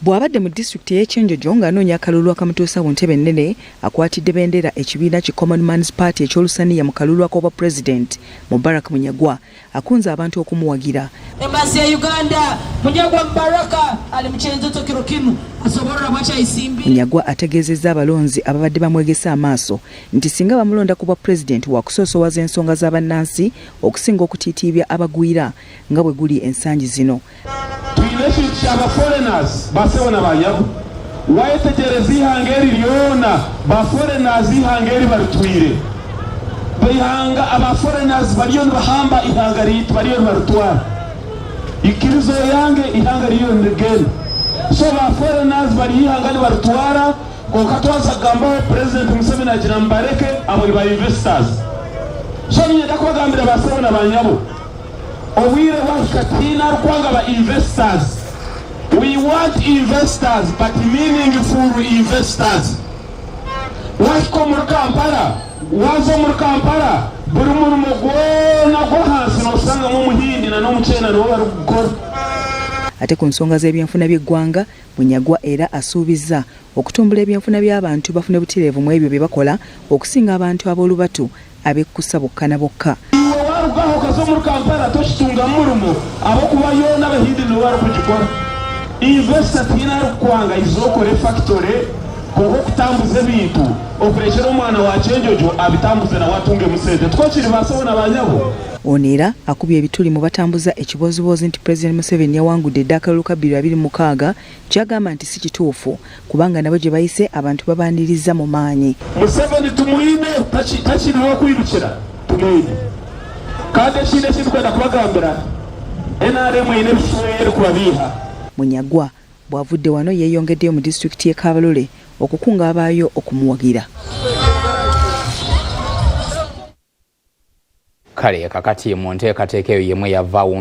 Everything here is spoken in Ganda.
Bw'abadde mu disitulikiti y'e Kyenjojo ng'anoonya akalulu akamutuusa ku ntebe ennene akwatidde bendera ekibiina ki Common Man's Party ekyolusaniya mu kalulu ak'obwa Pulezidenti Mubaraka Munyagwa akunze abantu okumuwagira. Embassy ya Uganda Munyagwa Mubaraka ali mu Kyenjojo kiro kimu asobola bwacha isimbi. Munyagwa ategeezezza abalonzi ababadde bamwegesa amaaso nti singa bamulonda ku bwa Pulezidenti wa kusoosowaza ensonga z'abannansi okusinga okutiitiibya abagwira nga bwe guli ensangi zino. Aba foreigners basebona banyago wayetegereza ihangeri lyona ba foreigners ihangeri barutwire bayihanga aba foreigners bariyo bahamba ihangari bariyo barutwara ikirizo yange ihangari yo ndegene so ba foreigners barihanga barutwara ko katwaza gamba president Museveni agira mbareke abo ba investors so nyenda kwagambira basebona banyabo obwire bashikatina rukwanga ba investors. We want investors, but meaningful investors. Wako muri Kampala, wazo muri Kampala, buri muntu mugona go hansi no sanga mu muhindi na no muchena no bari gukora. Ate ku nsonga z'ebyenfuna by'eggwanga Munyagwa era asuubizza okutumbula ebyenfuna by'abantu bafune butereevu mu ebyo bye bakola okusinga abantu ab'olubatu abekkusa bokka na bokka. Warugaho kazo muri Kampala toshitunga murumo abo kuba yona abahindi no bari kugikora. Investor tina rukwanga izokore factory kuko kutambuza bintu okureshera omwana wa Kyenjojo abitambuze na watunge musente twakiri basabona banyabo. Onera akubye ebituli mu batambuza ekibozibozi nti President Museveni yawangudde akalulu ka 2026 kyagamba nti si kituufu kubanga nabo gye bayise abantu babandiriza mu maanyi. Museveni tumuyine takiriwo kwirukira tumuyine kandi ekinde kikwenda kubagambira NRM ine bifuere kubabiha. Munyagwa bw'avudde wano yeeyongeddeyo mu disitulikiti y'e Kabalole okukunga abaayo okumuwagira. Kale kakati mu nteekateeka eyo yemwe yavaawo